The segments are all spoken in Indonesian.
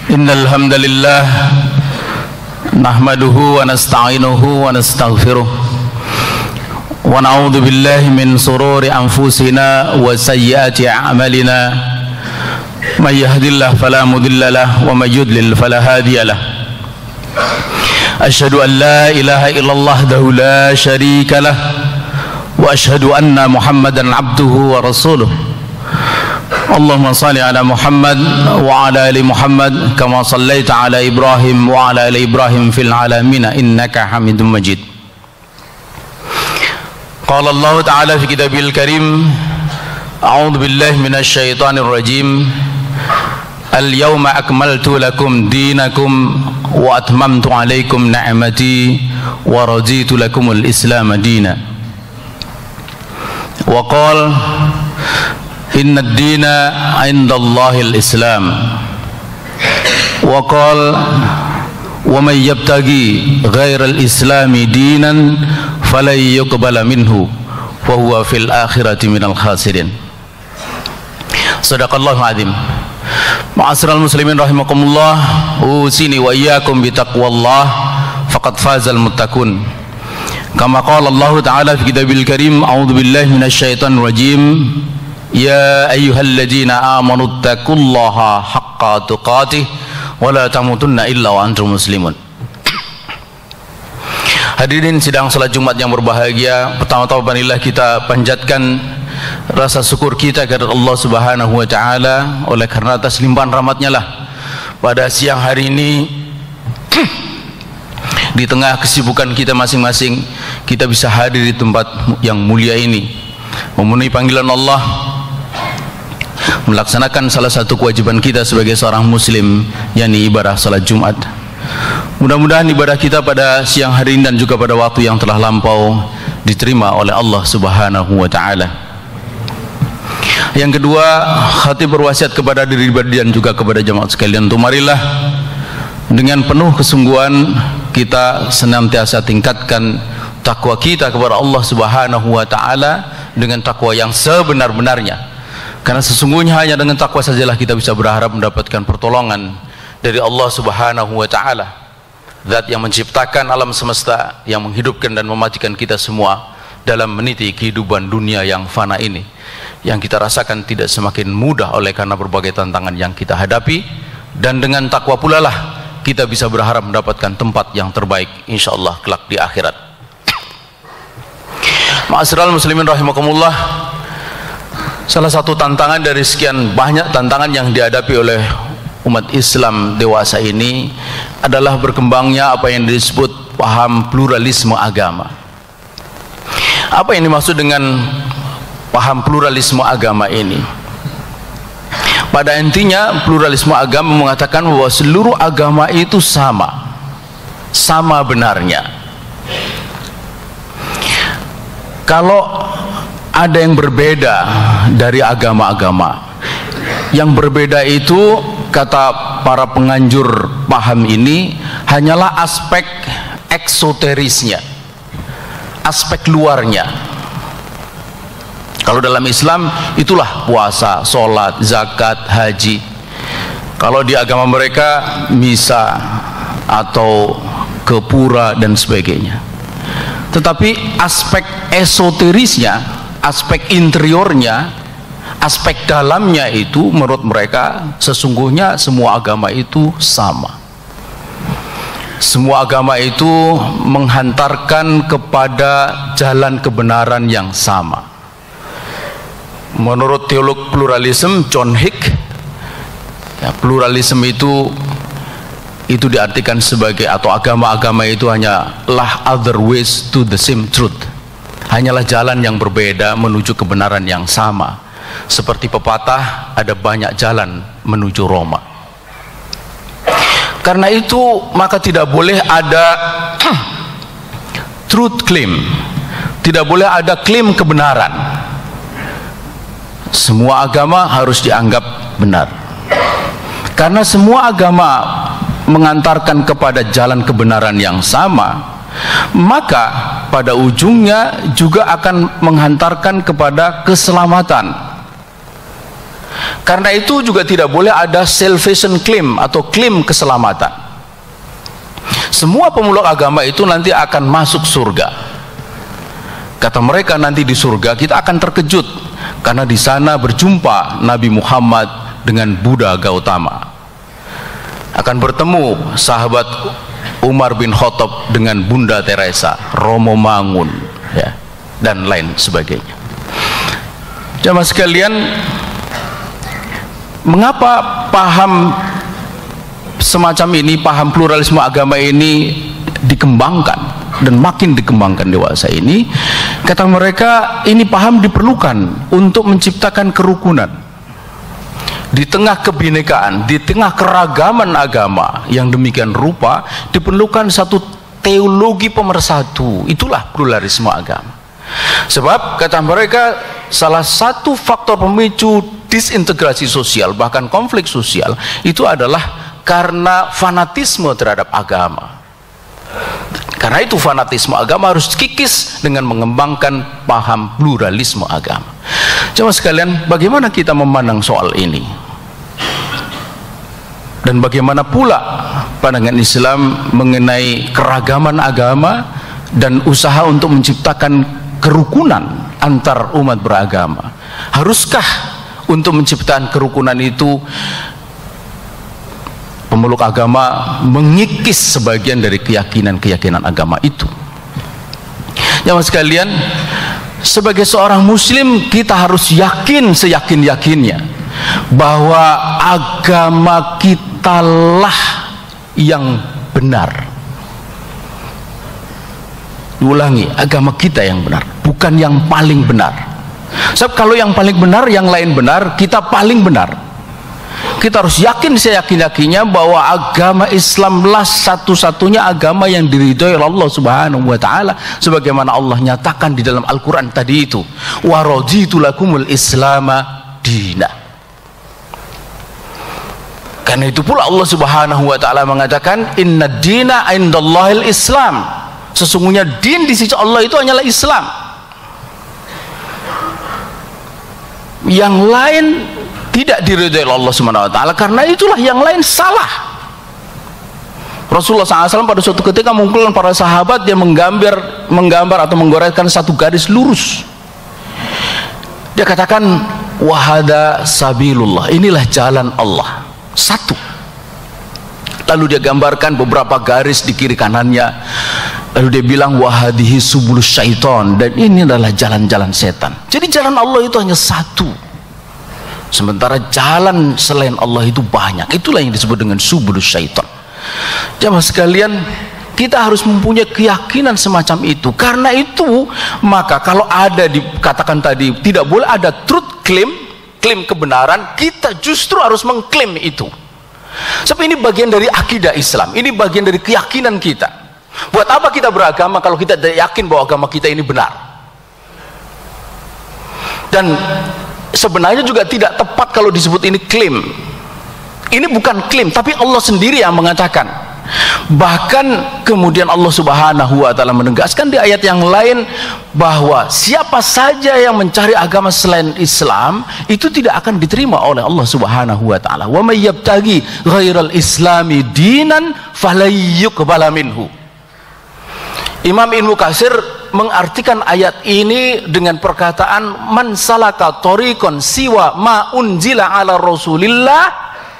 Innal hamdalillah nahmaduhu wa nasta'inuhu wa nastaghfiruh wa na'udzu billahi min sururi anfusina wa sayyiati a'malina may yahdihillahu fala mudilla lahu wa may yudlil fala hadiya lahu asyhadu an la ilaha illallah wahdahu la syarika lahu wa asyhadu anna muhammadan abduhu wa rasuluh. Allahumma salli ala Muhammad wa ala ali Muhammad kama sallaita ala Ibrahim wa ala ali Ibrahim fil alamin innaka Hamidum Majid. Qala Allah ta'ala fi kitabil karim a'udzu billahi minasy syaithanir rajim. Al-yawma akmaltu lakum dinakum wa atmamtu alaikum ni'mati wa raditu lakumul Islam dinan. Wa qala inna ad-dina 'indallahi al-Islam wa qala wa may yabtaghi ghayra al-islami dinan falan yuqbala minhu wa huwa fil akhirati minal khasirin. Shadaqallahu azim. Ma'asyiral muslimin rahimakumullah, usini wa iyyakum bi taqwallah faqad fazal muttaqun. Kama qala Allah ta'ala fi kitabil karim a'udzu billahi minasy syaithanir rajim. Ya ayyuhalladzina amanu taqullaha haqqa tuqatih wa la tamutunna illa wa antum muslimun. Hadirin sidang salat Jumat yang berbahagia, pertama-tama marilah kita panjatkan rasa syukur kita kepada Allah Subhanahu wa taala oleh karena atas limpahan rahmat-Nya lah pada siang hari ini di tengah kesibukan kita masing-masing kita bisa hadir di tempat yang mulia ini memenuhi panggilan Allah, melaksanakan salah satu kewajiban kita sebagai seorang muslim, yakni ibadah salat Jumat. Mudah-mudahan ibadah kita pada siang hari ini dan juga pada waktu yang telah lampau diterima oleh Allah Subhanahu wa taala. Yang kedua, khatib berwasiat kepada diri dan juga kepada jamaah sekalian untuk marilah dengan penuh kesungguhan kita senantiasa tingkatkan takwa kita kepada Allah Subhanahu wa taala dengan takwa yang sebenar-benarnya. Karena sesungguhnya hanya dengan takwa sajalah kita bisa berharap mendapatkan pertolongan dari Allah Subhanahu wa taala, Zat yang menciptakan alam semesta, yang menghidupkan dan mematikan kita semua dalam meniti kehidupan dunia yang fana ini, yang kita rasakan tidak semakin mudah oleh karena berbagai tantangan yang kita hadapi. Dan dengan takwa pula lah kita bisa berharap mendapatkan tempat yang terbaik insyaallah kelak di akhirat. Ma'asyiral muslimin rahimakumullah, salah satu tantangan dari sekian banyak tantangan yang dihadapi oleh umat Islam dewasa ini adalah berkembangnya apa yang disebut paham pluralisme agama. Apa yang dimaksud dengan paham pluralisme agama ini? Pada intinya pluralisme agama mengatakan bahwa seluruh agama itu sama benarnya. Kalau ada yang berbeda dari agama-agama, yang berbeda itu kata para penganjur paham ini hanyalah aspek eksoterisnya, aspek luarnya. Kalau dalam Islam itulah puasa, sholat, zakat, haji. Kalau di agama mereka misa atau ke pura dan sebagainya. Tetapi aspek esoterisnya, aspek interiornya, aspek dalamnya itu menurut mereka sesungguhnya semua agama itu sama. Semua agama itu menghantarkan kepada jalan kebenaran yang sama. Menurut teolog pluralisme John Hick, ya, pluralisme itu diartikan sebagai, atau agama-agama itu hanyalah other ways to the same truth, hanyalah jalan yang berbeda menuju kebenaran yang sama. Seperti pepatah, ada banyak jalan menuju Roma. Karena itu maka tidak boleh ada truth claim, tidak boleh ada klaim kebenaran. Semua agama harus dianggap benar, karena semua agama mengantarkan kepada jalan kebenaran yang sama, maka pada ujungnya juga akan menghantarkan kepada keselamatan. Karena itu juga tidak boleh ada salvation claim atau klaim keselamatan. Semua pemeluk agama itu nanti akan masuk surga. Kata mereka, nanti di surga kita akan terkejut karena di sana berjumpa Nabi Muhammad dengan Buddha Gautama. Akan bertemu sahabat Umar bin Khattab dengan Bunda Teresa, Romo Mangun, ya, dan lain sebagainya. Jamaah sekalian, mengapa paham semacam ini, paham pluralisme agama ini dikembangkan dan makin dikembangkan dewasa ini? Kata mereka, ini paham diperlukan untuk menciptakan kerukunan di tengah kebinekaan, di tengah keragaman agama yang demikian rupa. Diperlukan satu teologi pemersatu. Itulah pluralisme agama. Sebab kata mereka, salah satu faktor pemicu disintegrasi sosial, bahkan konflik sosial, itu adalah karena fanatisme terhadap agama. Karena itu fanatisme agama harus kikis dengan mengembangkan paham pluralisme agama. Cuma sekalian, bagaimana kita memandang soal ini? Dan bagaimana pula pandangan Islam mengenai keragaman agama dan usaha untuk menciptakan kerukunan antar umat beragama? Haruskah untuk menciptakan kerukunan itu pemeluk agama mengikis sebagian dari keyakinan-keyakinan agama itu? Jamaah sekalian, sebagai seorang muslim kita harus yakin seyakin-yakinnya bahwa agama kita lah yang benar. Ulangi, agama kita yang benar, bukan yang paling benar. Sebab kalau yang paling benar, yang lain benar, kita paling benar. Kita harus yakin seyakin-yakinnya bahwa agama Islamlah satu-satunya agama yang diridhoi oleh Allah Subhanahu wa taala, sebagaimana Allah nyatakan di dalam Al-Qur'an tadi itu, wa raditu lakumul islama dina. Karena itu pula Allah Subhanahu wa taala mengatakan, inna dina indallahil Islam. Sesungguhnya din di sisi Allah itu hanyalah Islam. Yang lain tidak diridhoi oleh Allah Subhanahu wa taala, karena itulah yang lain salah. Rasulullah SAW pada suatu ketika mengumpulkan para sahabat, dia menggambar atau menggoreskan satu garis lurus. Dia katakan, wahada sabilullah, inilah jalan Allah, satu. Lalu dia gambarkan beberapa garis di kiri kanannya. Lalu dia bilang, wahadihi subulus syaiton, dan ini adalah jalan-jalan setan. Jadi jalan Allah itu hanya satu, sementara jalan selain Allah itu banyak. Itulah yang disebut dengan subulus syaitan. Jamaah sekalian, kita harus mempunyai keyakinan semacam itu. Karena itu maka kalau ada dikatakan tadi tidak boleh ada truth claim, klaim kebenaran, kita justru harus mengklaim itu. Sebab ini bagian dari akidah Islam, ini bagian dari keyakinan kita. Buat apa kita beragama kalau kita tidak yakin bahwa agama kita ini benar? Dan sebenarnya juga tidak tepat kalau disebut ini klaim. Ini bukan klaim, tapi Allah sendiri yang mengatakan. Bahkan kemudian Allah Subhanahu wa taala menegaskan di ayat yang lain bahwa siapa saja yang mencari agama selain Islam itu tidak akan diterima oleh Allah Subhanahu wa taala. Wa may yabtaghi ghairal islami dinan falayyuqbala minhu. Imam Ibnu Katsir mengartikan ayat ini dengan perkataan, man salaka thoriqan siwa ma unzila ala rasulillah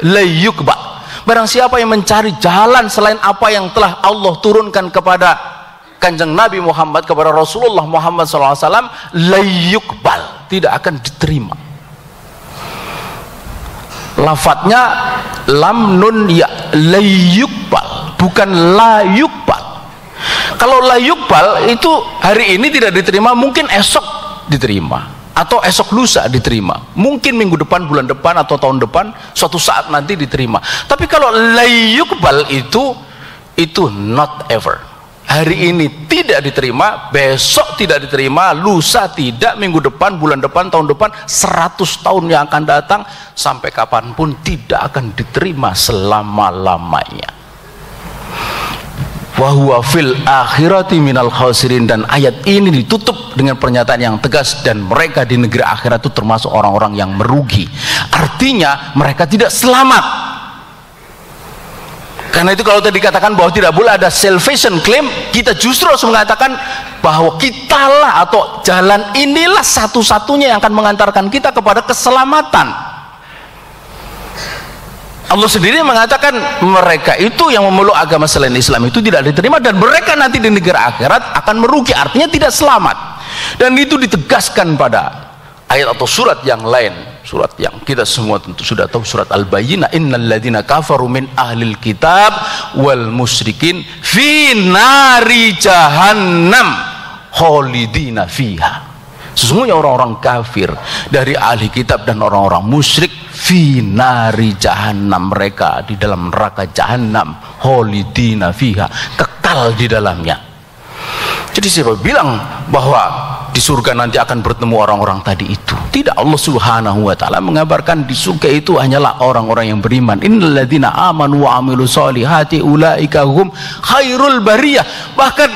layyuqba. Barang siapa yang mencari jalan selain apa yang telah Allah turunkan kepada Kanjeng Nabi Muhammad, kepada Rasulullah Muhammad SAW, layyuqbal, tidak akan diterima. Lafadznya lam nun ya, layyuqbal, bukan layuqbal. Kalau layuqbal itu hari ini tidak diterima, mungkin esok diterima, atau esok lusa diterima, mungkin minggu depan, bulan depan, atau tahun depan, suatu saat nanti diterima. Tapi kalau layuqbal itu not ever. Hari ini tidak diterima, besok tidak diterima, lusa tidak, minggu depan, bulan depan, tahun depan, 100 tahun yang akan datang, sampai kapanpun tidak akan diterima selama-lamanya. wa huwa fil akhirati minal khasirin. Dan ayat ini ditutup dengan pernyataan yang tegas, dan mereka di negeri akhirat itu termasuk orang-orang yang merugi. Artinya mereka tidak selamat. Karena itu kalau tadi dikatakan bahwa tidak boleh ada salvation claim, kita justru harus mengatakan bahwa kitalah atau jalan inilah satu-satunya yang akan mengantarkan kita kepada keselamatan. Allah sendiri mengatakan mereka itu yang memeluk agama selain Islam itu tidak diterima, dan mereka nanti di negeri akhirat akan merugi, artinya tidak selamat. Dan itu ditegaskan pada ayat atau surat yang lain, surat yang kita semua tentu sudah tahu, surat Al-Bayyinah, innal ladzina kafaru min ahlil kitab wal musyrikin fi nari jahannam khalidina fiha. Sesungguhnya orang-orang kafir dari ahli kitab dan orang-orang musyrik fi nari jahannam, mereka di dalam neraka jahannam, khalidina fiha, kekal di dalamnya. Jadi siapa bilang bahwa di surga nanti akan bertemu orang-orang tadi itu? Tidak. Allah Subhanahu wa taala mengabarkan di surga itu hanyalah orang-orang yang beriman. Innal ladzina amanu wa amilus solihati ulaika hum khairul bariyah. Bahkan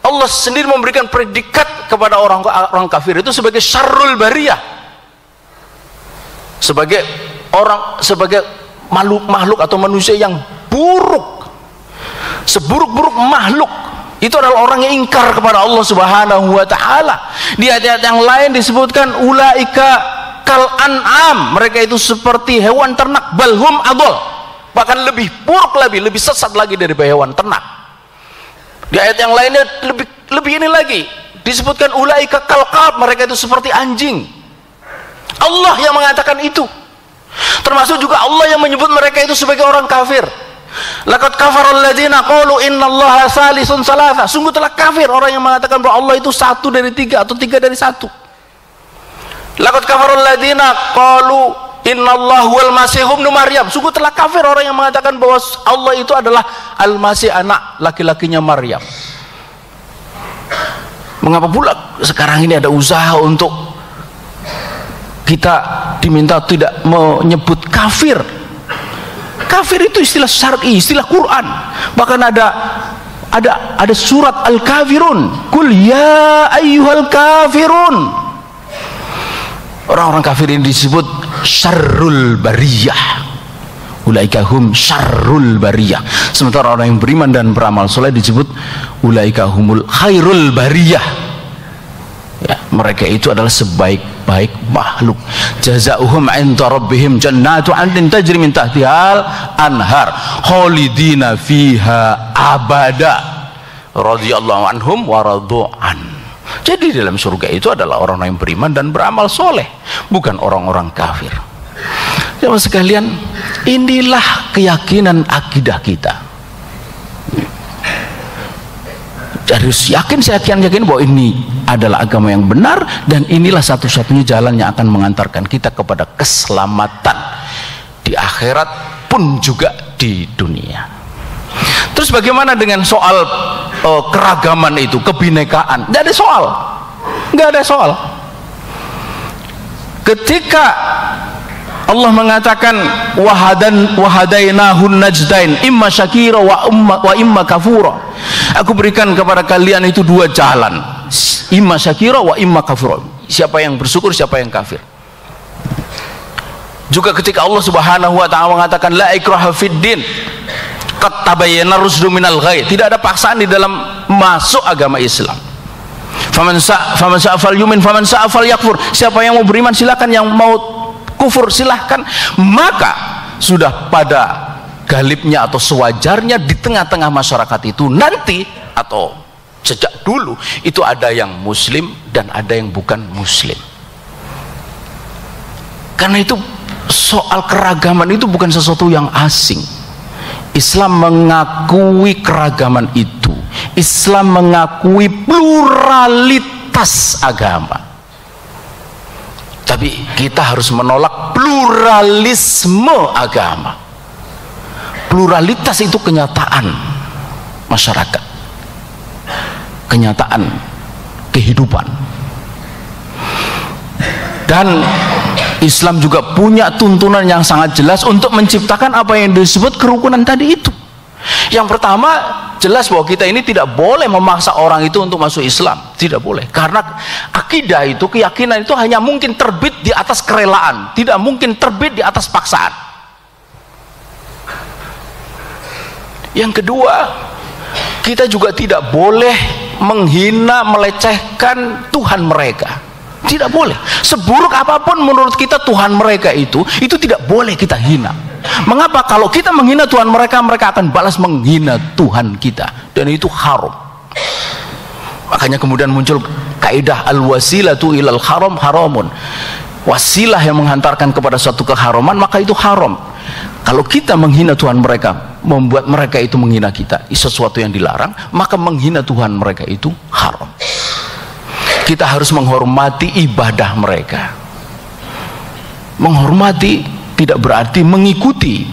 Allah sendiri memberikan predikat kepada orang kafir itu sebagai syarrul bariyah, sebagai makhluk atau manusia yang buruk, seburuk-buruk makhluk. Itu adalah orang yang ingkar kepada Allah Subhanahu wa taala. Di ayat yang lain disebutkan ulaika kal an'am, mereka itu seperti hewan ternak, balhum adol, bahkan lebih buruk lagi, lebih sesat lagi dari hewan ternak. Di ayat yang lainnya lebih ini lagi disebutkan ulaika kal qalb, mereka itu seperti anjing. Allah yang mengatakan itu. Termasuk juga Allah yang menyebut mereka itu sebagai orang kafir. Laqad kafarul ladzina qalu innallaha salisun salasa. Sungguh telah kafir orang yang mengatakan bahwa Allah itu satu dari tiga atau tiga dari satu. Laqad kafarul ladzina qalu innallaha huwal masih ibnu maryam. Sungguh telah kafir orang yang mengatakan bahwa Allah itu adalah al-masih, anak laki-lakinya Maryam. Mengapa pula sekarang ini ada usaha untuk kita diminta tidak menyebut kafir? Kafir itu istilah syar'i, istilah Quran. Bahkan ada surat Al-Kafirun. Qul ya ayyuhal kafirun. Orang-orang kafir ini disebut syarrul bariyah. Ulaika hum syarrul bariyah. Sementara orang yang beriman dan beramal soleh disebut ulaika humul khairul bariyah. Ya, mereka itu adalah sebaik-baik makhluk. Jazaohum 'inda rabbihim jannatu 'adnin tajri min tahtihal anhar khalidina fiha abada radhiyallahu anhum wa radu'an. Jadi dalam surga itu adalah orang-orang yang beriman dan beramal soleh, bukan orang-orang kafir. Jemaah sekalian, inilah keyakinan akidah kita. Harus yakin bahwa ini adalah agama yang benar, dan inilah satu-satunya jalan yang akan mengantarkan kita kepada keselamatan di akhirat pun juga di dunia. Terus bagaimana dengan soal keragaman itu, kebinekaan? Nggak ada soal. Ketika Allah mengatakan wahadainahun najdain imma syakira wa imma kafura, aku berikan kepada kalian itu dua jalan, imma syakira wa imma kafura, siapa yang bersyukur siapa yang kafir. Juga ketika Allah Subhanahu wa taala mengatakan la ikraha fid din qad tabayyana rusdu minal ghayy, tidak ada paksaan di dalam masuk agama Islam. Faman sa'a falyumin faman sa'a falyakfur, siapa yang mau beriman silakan, yang mau kufur silahkan. Maka sudah pada galibnya atau sewajarnya di tengah-tengah masyarakat itu nanti atau sejak dulu itu ada yang muslim dan ada yang bukan muslim. Karena itu soal keragaman itu bukan sesuatu yang asing. Islam mengakui keragaman itu. Islam mengakui pluralitas agama. Tapi kita harus menolak pluralisme agama. Pluralitas itu kenyataan masyarakat, kenyataan kehidupan. Dan Islam juga punya tuntunan yang sangat jelas untuk menciptakan apa yang disebut kerukunan tadi itu. Yang pertama, jelas bahwa kita ini tidak boleh memaksa orang itu untuk masuk Islam, tidak boleh, karena akidah itu, keyakinan itu hanya mungkin terbit di atas kerelaan, tidak mungkin terbit di atas paksaan. Yang kedua, kita juga tidak boleh menghina, melecehkan Tuhan mereka, tidak boleh. Seburuk apapun menurut kita Tuhan mereka itu tidak boleh kita hina. Mengapa? Kalau kita menghina Tuhan mereka, mereka akan balas menghina Tuhan kita, dan itu haram. Makanya kemudian muncul kaidah al-wasilatu ilal haram haramun. Wasilah yang menghantarkan kepada suatu keharaman, maka itu haram. Kalau kita menghina Tuhan mereka, membuat mereka itu menghina kita, sesuatu yang dilarang, maka menghina Tuhan mereka itu haram. Kita harus menghormati ibadah mereka. Menghormati tidak berarti mengikuti.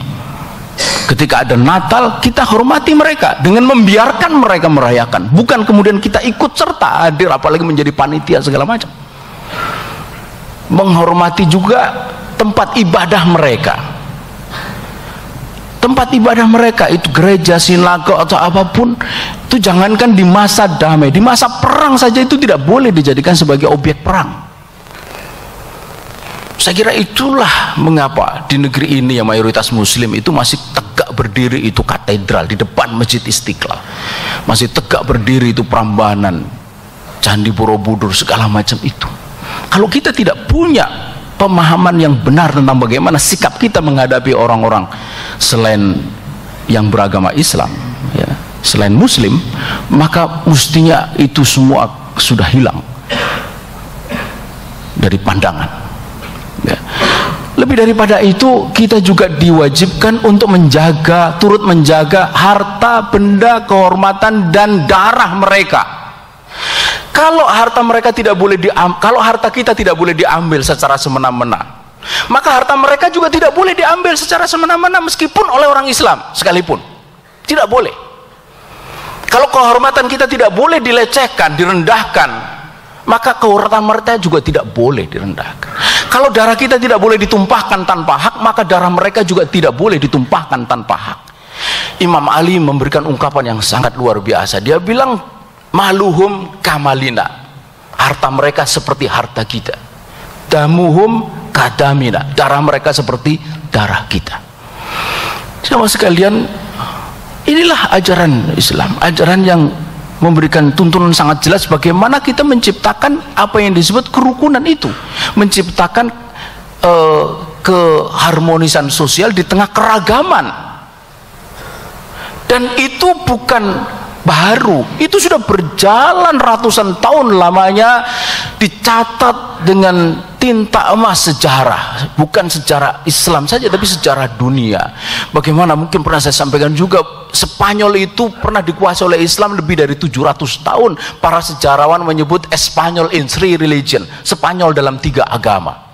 Ketika ada Natal, kita hormati mereka dengan membiarkan mereka merayakan, bukan kemudian kita ikut serta hadir, apalagi menjadi panitia segala macam. Menghormati juga tempat ibadah mereka. Tempat ibadah mereka itu gereja, sinago atau apapun, itu jangankan di masa damai, di masa perang saja itu tidak boleh dijadikan sebagai objek perang. Saya kira itulah mengapa di negeri ini yang mayoritas muslim itu masih tegak berdiri itu katedral di depan Masjid Istiqlal, masih tegak berdiri itu Prambanan, Candi Borobudur, segala macam itu. Kalau kita tidak punya pemahaman yang benar tentang bagaimana sikap kita menghadapi orang-orang selain yang beragama Islam, ya, selain muslim, maka mestinya itu semua sudah hilang dari pandangan. Ya. Lebih daripada itu, kita juga diwajibkan untuk menjaga, turut menjaga harta, benda, kehormatan dan darah mereka. Kalau harta mereka tidak boleh kalau harta kita tidak boleh diambil secara semena-mena, maka harta mereka juga tidak boleh diambil secara semena-mena, meskipun oleh orang Islam sekalipun, tidak boleh. Kalau kehormatan kita tidak boleh dilecehkan, direndahkan, maka kehormatan mereka juga tidak boleh direndahkan. Kalau darah kita tidak boleh ditumpahkan tanpa hak, maka darah mereka juga tidak boleh ditumpahkan tanpa hak. Imam Ali memberikan ungkapan yang sangat luar biasa. Dia bilang, maluhum kamalina, harta mereka seperti harta kita. Damuhum kadamina, darah mereka seperti darah kita. Sama sekalian, inilah ajaran Islam, ajaran yang memberikan tuntunan sangat jelas bagaimana kita menciptakan apa yang disebut kerukunan itu, menciptakan keharmonisan sosial di tengah keragaman. Dan itu bukan baru, itu sudah berjalan ratusan tahun lamanya, dicatat dengan tinta emas sejarah, bukan sejarah Islam saja tapi sejarah dunia. Bagaimana mungkin pernah saya sampaikan juga, Spanyol itu pernah dikuasai oleh Islam lebih dari 700 tahun. Para sejarawan menyebut Espanyol in three religion, Spanyol dalam 3 agama.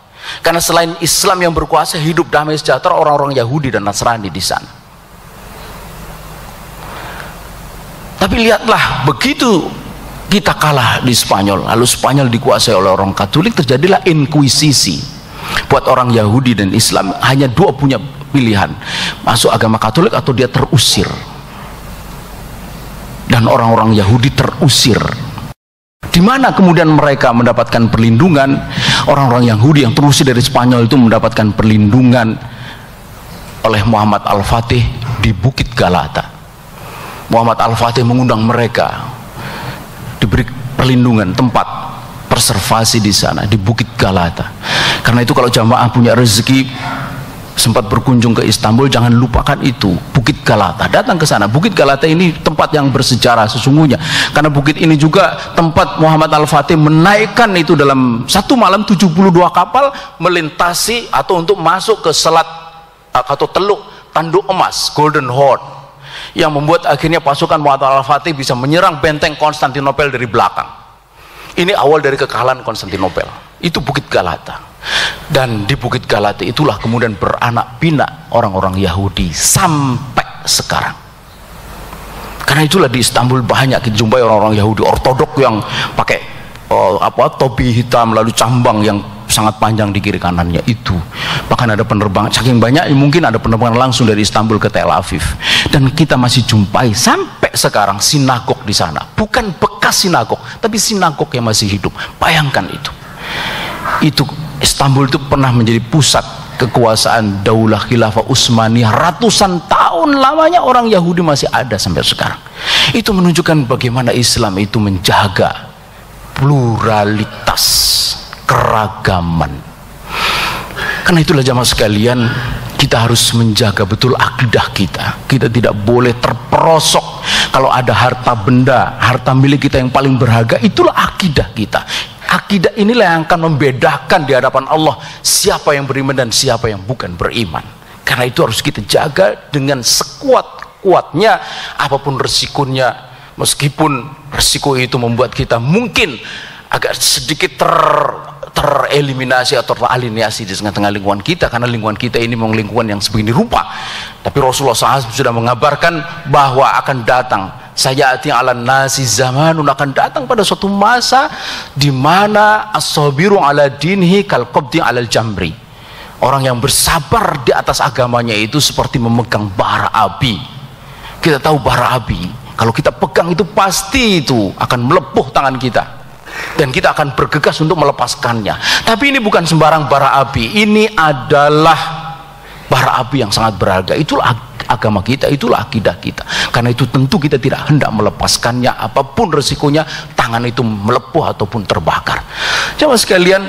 Karena selain Islam yang berkuasa, hidup damai sejahtera orang-orang Yahudi dan Nasrani di sana. Tapi lihatlah, begitu kita kalah di Spanyol, lalu Spanyol dikuasai oleh orang Katolik, terjadilah inkuisisi. Buat orang Yahudi dan Islam hanya 2 punya pilihan, masuk agama Katolik atau dia terusir. Dan orang-orang Yahudi terusir. Di mana kemudian mereka mendapatkan perlindungan? Orang-orang Yahudi yang terusir dari Spanyol itu mendapatkan perlindungan oleh Muhammad Al-Fatih di Bukit Galata. Muhammad Al-Fatih mengundang mereka, diberi perlindungan, tempat preservasi di sana, di Bukit Galata. Karena itu kalau jamaah punya rezeki sempat berkunjung ke Istanbul, jangan lupakan itu, Bukit Galata. Datang ke sana. Bukit Galata ini tempat yang bersejarah sesungguhnya, karena bukit ini juga tempat Muhammad Al-Fatih menaikkan itu dalam satu malam 72 kapal melintasi atau untuk masuk ke selat atau teluk Tanduk Emas, Golden Horn, yang membuat akhirnya pasukan Muhammad Al-Fatih bisa menyerang benteng Konstantinopel dari belakang. Ini awal dari kekalahan Konstantinopel. Itu Bukit Galata. Dan di Bukit Galata itulah kemudian beranak pinak orang-orang Yahudi sampai sekarang. Karena itulah di Istanbul banyak kita jumpai orang-orang Yahudi ortodok yang pakai topi hitam, lalu cambang yang sangat panjang di kiri kanannya itu. Bahkan ada penerbangan, saking banyak mungkin ada penerbangan langsung dari Istanbul ke Tel Aviv. Dan kita masih jumpai sampai sampai sekarang sinagog di sana. Bukan bekas sinagog, tapi sinagog yang masih hidup. Bayangkan itu. Itu Istanbul itu pernah menjadi pusat kekuasaan Daulah Khilafah Utsmaniyah. Ratusan tahun lamanya orang Yahudi masih ada sampai sekarang. Itu menunjukkan bagaimana Islam itu menjaga pluralitas, keragaman. Karena itulah jamaah sekalian, kita harus menjaga betul akidah kita. Kita tidak boleh terperosok. Kalau ada harta benda, harta milik kita yang paling berharga, itulah akidah kita. Akidah inilah yang akan membedakan di hadapan Allah siapa yang beriman dan siapa yang bukan beriman. Karena itu harus kita jaga dengan sekuat-kuatnya, apapun resikonya. Meskipun resiko itu membuat kita mungkin agak sedikit tereliminasi atau teralienasi di tengah-tengah lingkungan kita, karena lingkungan kita ini memang lingkungan yang sebegini rupa. Tapi Rasulullah SAW sudah mengabarkan bahwa akan datang sayati ala nasi zamanun, akan datang pada suatu masa di mana as-sabiru ala dinhi kal qabdi ala jamri. Orang yang bersabar di atas agamanya itu seperti memegang bara api. Kita tahu bara api, kalau kita pegang itu pasti itu akan melepuh tangan kita, dan kita akan bergegas untuk melepaskannya. Tapi ini bukan sembarang bara api, ini adalah bara api yang sangat berharga. Itulah agama kita, itulah akidah kita. Karena itu tentu kita tidak hendak melepaskannya, apapun resikonya, tangan itu melepuh ataupun terbakar. Jamaah sekalian,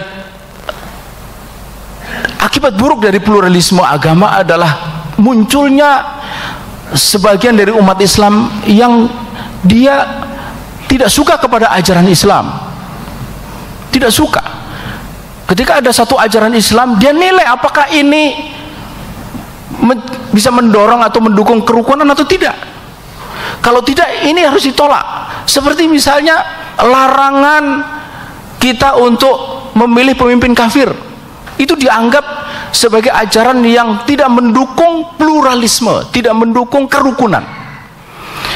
akibat buruk dari pluralisme agama adalah munculnya sebagian dari umat Islam yang dia tidak suka kepada ajaran Islam. Tidak suka. Ketika ada satu ajaran Islam, dia nilai apakah ini bisa mendorong atau mendukung kerukunan atau tidak. Kalau tidak, ini harus ditolak. Seperti misalnya larangan kita untuk memilih pemimpin kafir, itu dianggap sebagai ajaran yang tidak mendukung pluralisme, tidak mendukung kerukunan.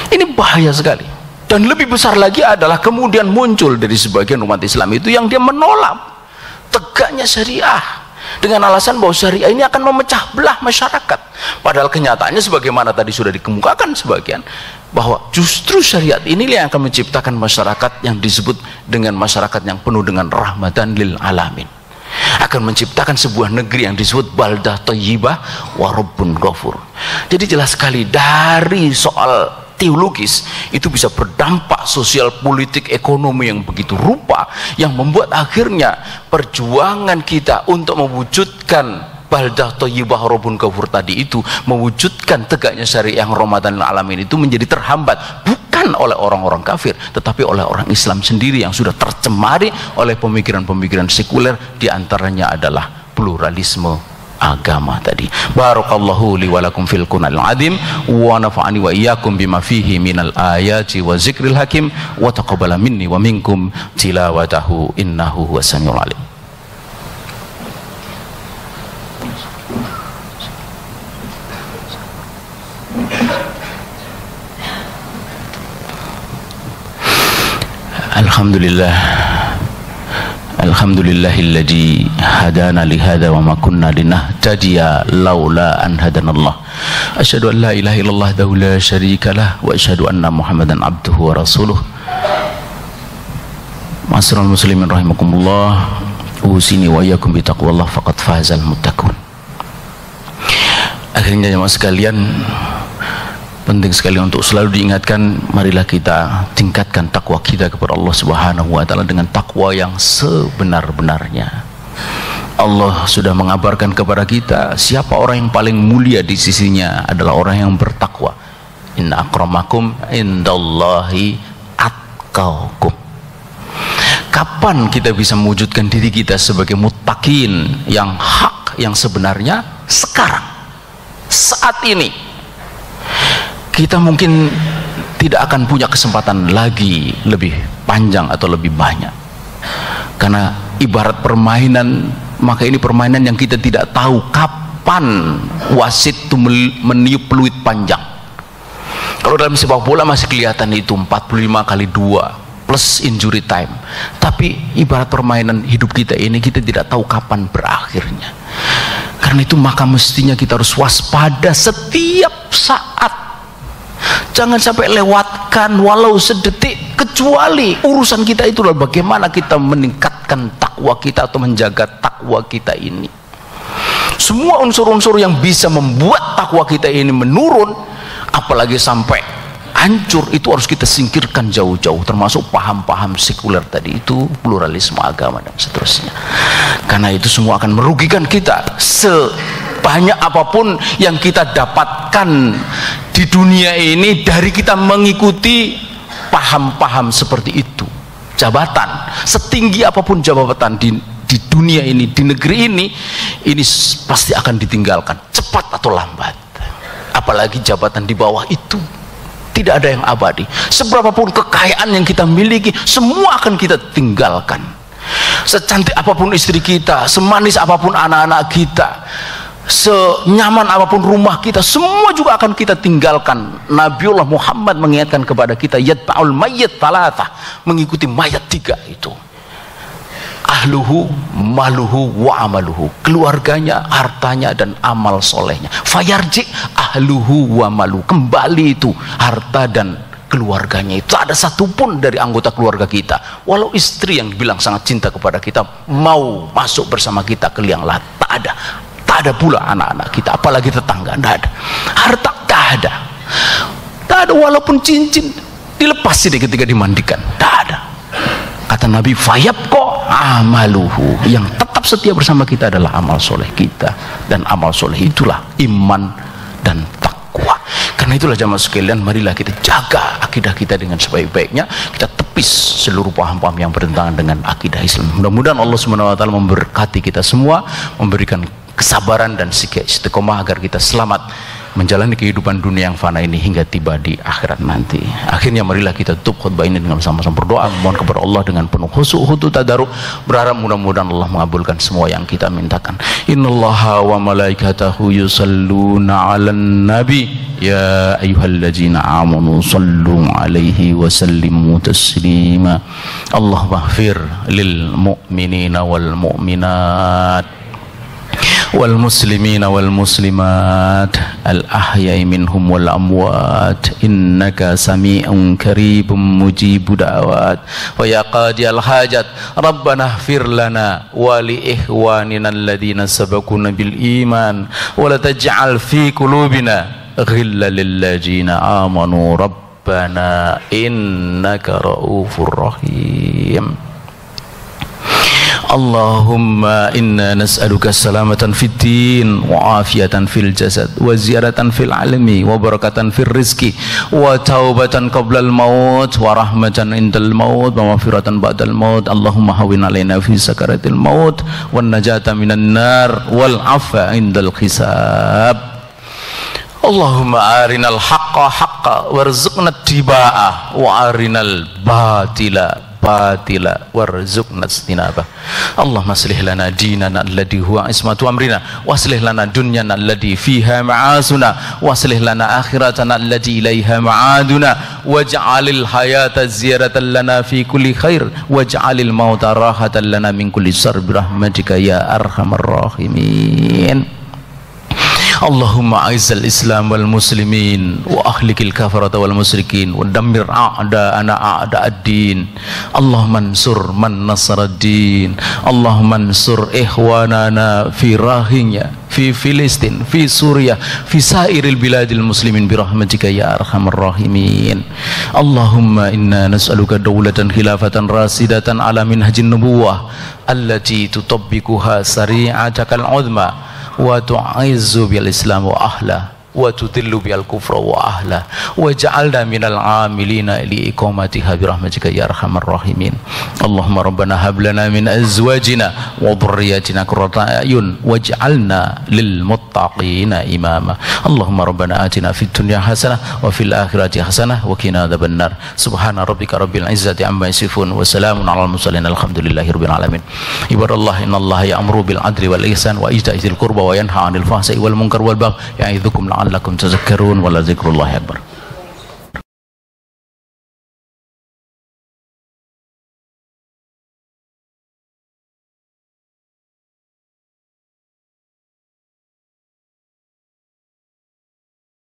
Ini bahaya sekali. Dan lebih besar lagi adalah kemudian muncul dari sebagian umat Islam itu yang dia menolak tegaknya syariah dengan alasan bahwa syariah ini akan memecah belah masyarakat. Padahal kenyataannya sebagaimana tadi sudah dikemukakan sebagian, bahwa justru syariat inilah yang akan menciptakan masyarakat yang disebut dengan masyarakat yang penuh dengan rahmatan lil alamin, akan menciptakan sebuah negeri yang disebut baldah thayyibah wa rabbun ghafur. Jadi jelas sekali dari soal teologis itu bisa berdampak sosial, politik, ekonomi yang begitu rupa, yang membuat akhirnya perjuangan kita untuk mewujudkan baldah thayyibah rabbun ghafur tadi itu, mewujudkan tegaknya syariah yang rahmatan lil alamin itu menjadi terhambat, bukan oleh orang-orang kafir, tetapi oleh orang Islam sendiri yang sudah tercemari oleh pemikiran-pemikiran sekuler, diantaranya adalah pluralisme agama tadi. Barakallahu li wa lakum fil Qur'anil azim wa nafa'ani wa iyyakum bima fihi minal ayati wa zikril hakim wa taqabbala minni wa minkum tilawatahu innahu huwas samiul alim. Alhamdulillah, alhamdulillahilladzi hadana lihada wa ma kunna linahtadiya laula an hadanallah. Asyhadu an la ilaha illallah wa la syarikalah wa asyhadu anna Muhammadan abduhu wa rasuluh. Ma'asyiral muslimin rahimakumullah, usini wa iyyakum bi taqwallah faqad fazal muttaqun. Akhirnya jemaah sekalian, penting sekali untuk selalu diingatkan, marilah kita tingkatkan takwa kita kepada Allah Subhanahu wa taala dengan takwa yang sebenar-benarnya. Allah sudah mengabarkan kepada kita siapa orang yang paling mulia di sisinya adalah orang yang bertakwa. Inna akramakum indallahi atqakum. Kapan kita bisa mewujudkan diri kita sebagai muttaqin yang hak, yang sebenarnya? Sekarang, saat ini. Kita mungkin tidak akan punya kesempatan lagi lebih panjang atau lebih banyak, karena ibarat permainan, maka ini permainan yang kita tidak tahu kapan wasit itu meniup peluit panjang. Kalau dalam sepak bola masih kelihatan itu 45 kali 2 plus injury time, tapi ibarat permainan hidup kita ini kita tidak tahu kapan berakhirnya. Karena itu maka mestinya kita harus waspada setiap saat. Jangan sampai lewatkan walau sedetik, kecuali urusan kita itu adalah bagaimana kita meningkatkan takwa kita atau menjaga takwa kita ini. Semua unsur-unsur yang bisa membuat takwa kita ini menurun, apalagi sampai hancur, itu harus kita singkirkan jauh-jauh, termasuk paham-paham sekuler tadi itu, pluralisme agama dan seterusnya. Karena itu semua akan merugikan kita. Sebanyak apapun yang kita dapatkan di dunia ini dari kita mengikuti paham-paham seperti itu. Jabatan, setinggi apapun jabatan di dunia ini, di negeri ini pasti akan ditinggalkan, cepat atau lambat. Apalagi jabatan di bawah itu tidak ada yang abadi. Seberapapun kekayaan yang kita miliki, semua akan kita tinggalkan. Secantik apapun istri kita, semanis apapun anak-anak kita, senyaman apapun rumah kita, semua juga akan kita tinggalkan. Nabiullah Muhammad mengingatkan kepada kita, yatba'ul mayyit talatah, mengikuti mayat 3 itu. Ahluhu, maluhu, wa amaluhu, keluarganya, hartanya, dan amal solehnya. Fayarji ahluhu wa maluhu, kembali itu harta dan keluarganya. Itu tak ada satupun dari anggota keluarga kita, walau istri yang bilang sangat cinta kepada kita, mau masuk bersama kita ke liang lahat, tak ada pula anak-anak kita, apalagi tetangga, tak ada. Harta tak ada, walaupun cincin dilepas ini ketika dimandikan, tak ada. Kata Nabi, fayabqa amaluhu, yang tetap setia bersama kita adalah amal soleh kita, dan amal soleh itulah iman dan takwa. Karena itulah jamaah sekalian, marilah kita jaga akidah kita dengan sebaik-baiknya, kita tepis seluruh paham-paham yang bertentangan dengan akidah Islam. Mudah-mudahan Allah SWT memberkati kita semua, memberikan kesabaran dan istiqomah agar kita selamat menjalani kehidupan dunia yang fana ini hingga tiba di akhirat nanti. Akhirnya marilah kita tutup khutbah ini dengan sama-sama berdoa, mohon kepada Allah dengan penuh khusyuk tadarruk, berharap mudah-mudahan Allah mengabulkan semua yang kita mintakan. Innallaha wa malaikatahu yusalluna 'alan nabi ya ayyuhalladzina amanu sallu 'alaihi wa sallimu taslima. Allahummaghfir lil mu'minina wal mu'minat wal muslimina wal muslimat al ahya'i minhum wal amwat innaka sami'un qaribun mujibud da'awat wa ya qadiyal hajat rabbana ighfir lana wa li ikhwanina alladhina sabaquna bil iman wa la taj'al fi qulubina ghillan lil ladzina amanu rabbana innaka ra'ufur rahim. Allahumma inna nas'aluka salamatan fid din wa afiyatan fil jasad wa ziyaratan fil ilmi wa barakatan fil rizki wa taubatan qablal maut wa rahmatan indal maut wa maghfiratan ba'dal maut. Allahumma hawwin alaina fi sakaratil maut wan najata minan nar wal afwa indal hisab. Allahumma arinal haqqa haqqa warzuqna ittiba'ah wa arinal batila batila warzuqna istinabah. Allahumma aslih lana dinana alladhi huwa ismatu amrina wa aslih lana dunyana alladhi fiha ma'asuna wa aslih lana akhiratana alladhi ilaiha ma'aduna waj'alil hayata ziyaratan lana fi kulli khair waj'alil mauta rahatan lana min kulli syarr birahmatika ya arhamar rahimin. Allahumma a'izzal islam wal muslimin wa ahlikil kafarata wal musyrikin wa dammir a'da'ana a'da'ad-din. Allahumma ansur man nasaraddin. Allahumma ansur ikhwanana fi Rohingya, fi Filistin, fi Suriah, fi sairil biladil muslimin birahmatika ya arhamar rahimin. Allahumma inna nas'aluka dawlatan khilafatan rasidatan ala minhajin nubuwah allati tutabbiquha sari'atakal uzma wa tu'izzu bil islam wa ahla wa tudillu bil kufra wa ahla wa ja'alna minal amilina li iqamatiha bi rahmatika ya arhamar rahimin. Allahumma rabbana hab lana min azwajina wa dhurriyyatina qurrata a'yun waj'alna lil muttaqina imama. Allahumma rabbana atina fid dunya hasanah wa fil akhirati hasanah wa qina adzabannar. Subhana rabbika rabbil izzati amma yasifun wa salamun alal mursalin alhamdulillahi rabbil alamin. Ibadallah innallaha ya'muru bil adli wal ihsan wa ita'i dzil qurba wa yanha 'anil fahsai wal munkar wal baghi ya'idzukum la'allakum tadhakkarun wa la dzikrullahi akbar.